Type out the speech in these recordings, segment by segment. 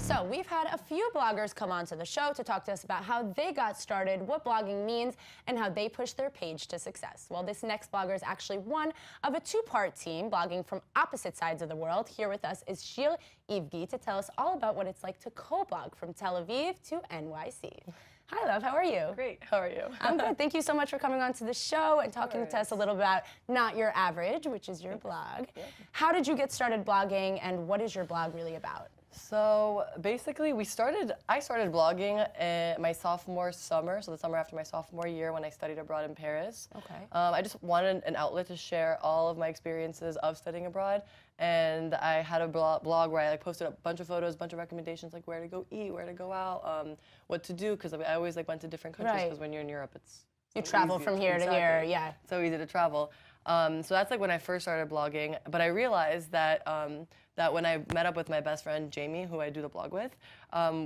So we've had a few bloggers come onto the show to talk to us about how they got started, what blogging means, and how they pushed their page to success. Well, this next blogger is actually one of a two-part team blogging from opposite sides of the world. Here with us is Shir to tell us all about what it's like to co-blog from Tel Aviv to NYC. Hi, love. How are you? Great. How are you? I'm good. Thank you so much for coming on to the show and talking to us a little about Not Your Average, which is your blog. Yeah. How did you get started blogging, and what is your blog really about? So basically, I started blogging my sophomore summer, so the summer after my sophomore year when I studied abroad in Paris. Okay. I just wanted an outlet to share all of my experiences of studying abroad, and I had a blog where I posted a bunch of photos, a bunch of recommendations, like where to go eat, where to go out, what to do, because I always went to different countries, because when you're in Europe, it's you travel from here to here, yeah. So easy to travel. So that's like when I first started blogging, but I realized that that when I met up with my best friend Jamie, who I do the blog with,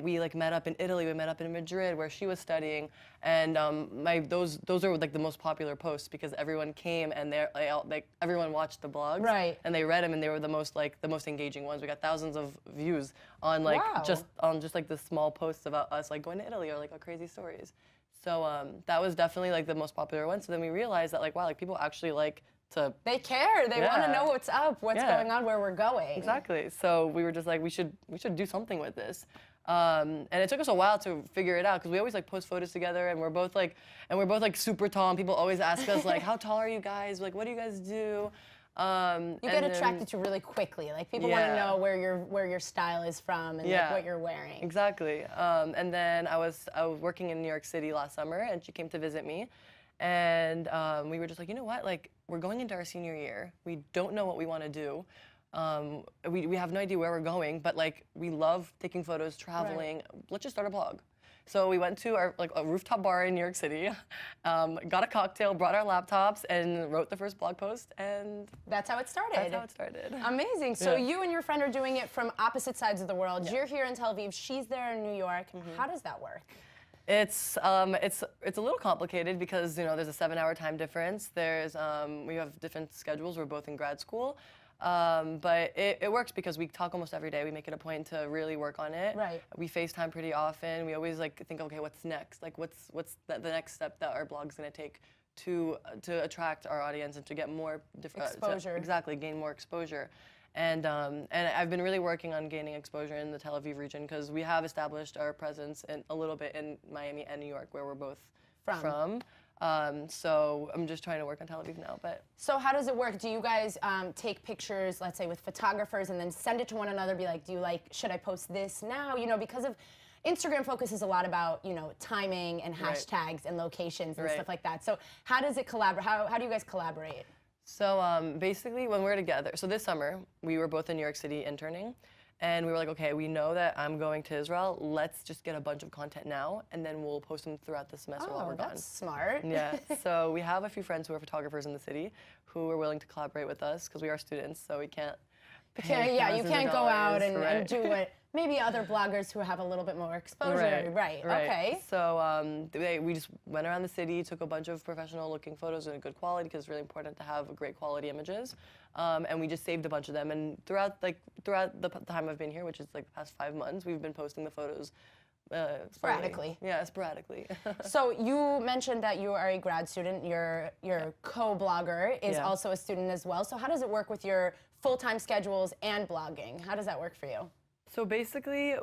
we met up in Italy, we met up in Madrid where she was studying, and those are like the most popular posts because everyone came and everyone watched the blogs, right? And they read them, and they were the most engaging ones. We got thousands of views on just the small posts about us going to Italy or our crazy stories. So that was definitely the most popular one. So then we realized that wow, people actually they care. They want to know what's up, what's going on, where we're going. Exactly. So we were just we should do something with this. And it took us a while to figure it out because we always post photos together, and we're both super tall, and people always ask us how tall are you guys? What do you guys do? You get attracted to really quickly. People want to know where your style is from and what you're wearing. Exactly. And then I was working in New York City last summer, and she came to visit me, and we were just you know what, we're going into our senior year. We don't know what we want to do. We have no idea where we're going, but we love taking photos, traveling. Right. Let's just start a blog. So we went to our a rooftop bar in New York City, got a cocktail, brought our laptops, and wrote the first blog post, and that's how it started. That's how it started. Amazing. So you and your friend are doing it from opposite sides of the world. Yeah. You're here in Tel Aviv. She's there in New York. Mm-hmm. How does that work? It's a little complicated because there's a 7-hour time difference. We have different schedules. We're both in grad school. But it works because we talk almost every day. We make it a point to really work on it. Right. We FaceTime pretty often. We always think, okay, what's next? What's the next step that our blog's going to take to attract our audience and to get more exposure. Exactly, gain more exposure. And I've been really working on gaining exposure in the Tel Aviv region because we have established our presence a little bit in Miami and New York, where we're both from. So I'm just trying to work on Tel Aviv now. So how does it work? Do you guys take pictures, let's say, with photographers, and then send it to one another? Be like, should I post this now? Because of Instagram focuses a lot about timing and hashtags and locations and stuff like that. So how does it collaborate? How do you guys collaborate? So basically, when we're together, so this summer we were both in New York City interning. And we were okay, we know that I'm going to Israel. Let's just get a bunch of content now, and then we'll post them throughout the semester while we're gone. That's smart. Yeah. So we have a few friends who are photographers in the city who are willing to collaborate with us because we are students, so we can't. You can't go out and do what maybe other bloggers who have a little bit more exposure. Right. Okay. So we just went around the city, took a bunch of professional-looking photos in good quality because it's really important to have great quality images, and we just saved a bunch of them. And throughout the time I've been here, which is the past 5 months, we've been posting the photos. Sporadically. Yeah, sporadically. So you mentioned that you are a grad student. Your co-blogger is also a student as well. So how does it work with your full-time schedules and blogging? How does that work for you? So basically,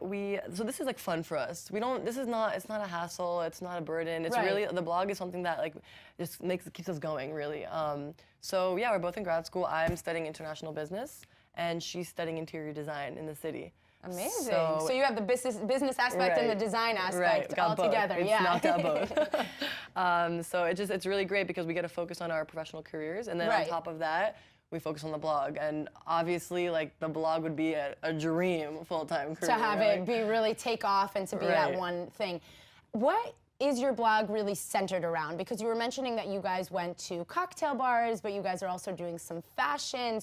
this is fun for us. It's not a hassle. It's not a burden. It's really, the blog is something that just keeps us going, really. So yeah, we're both in grad school. I'm studying international business, and she's studying interior design in the city. Amazing. So you have the business aspect and the design aspect all together. It's knocked out both. So it's really great because we get to focus on our professional careers, and then on top of that, we focus on the blog. And obviously, the blog would be a dream full-time career. To have it really take off and to be that one thing. What is your blog really centered around? Because you were mentioning that you guys went to cocktail bars, but you guys are also doing some fashion,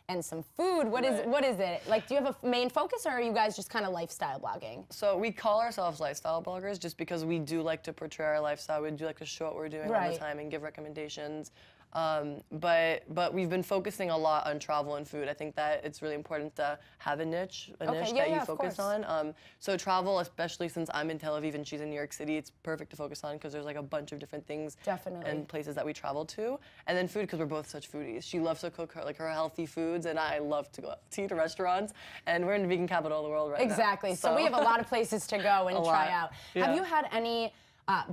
and some food. What is it? Do you have a main focus, or are you guys just kind of lifestyle blogging? So we call ourselves lifestyle bloggers just because we do like to portray our lifestyle. We do like to show what we're doing all the time and give recommendations. But we've been focusing a lot on travel and food. I think that it's really important to have a niche that you focus on. So travel, especially since I'm in Tel Aviv and she's in New York City, it's perfect to focus on because there's like a bunch of different things and places that we travel to. And then food, because we're both such foodies. She loves to cook her healthy foods, and I love to go out to eat at restaurants. And we're in the vegan capital of the world right now. Exactly. So we have a lot of places to go and try out. Yeah. Have you had any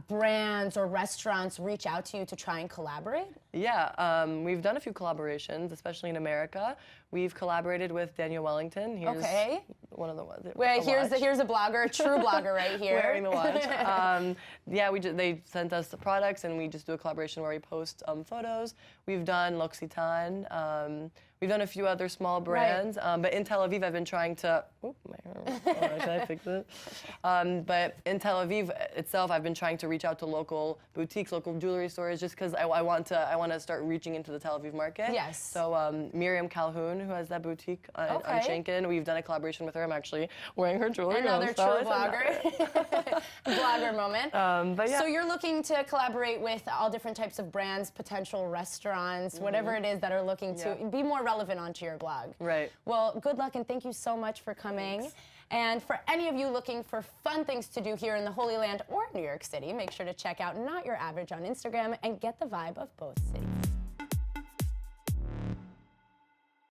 brands or restaurants reach out to you to try and collaborate? Yeah, we've done a few collaborations, especially in America. We've collaborated with Daniel Wellington. Here's one of the ones. Wait, here's a blogger, a true blogger right here. Wearing the watch. Yeah, they sent us the products, and we just do a collaboration where we post photos. We've done L'Occitane. We've done a few other small brands, but in Tel Aviv, I've been trying to. Oh, my hair. Should I fix it? But in Tel Aviv itself, I've been trying to reach out to local boutiques, local jewelry stores, just because I want to start reaching into the Tel Aviv market. Yes. So Miriam Calhoun, who has that boutique on Shankin, we've done a collaboration with her. I'm actually wearing her jewelry. Another true blogger. Blogger moment. But yeah. So you're looking to collaborate with all different types of brands, potential restaurants, whatever it is that are looking to be more relevant onto your blog. Right. Well, good luck and thank you so much for coming. Thanks. And for any of you looking for fun things to do here in the Holy Land or New York City, make sure to check out Not Your Average on Instagram and get the vibe of both cities.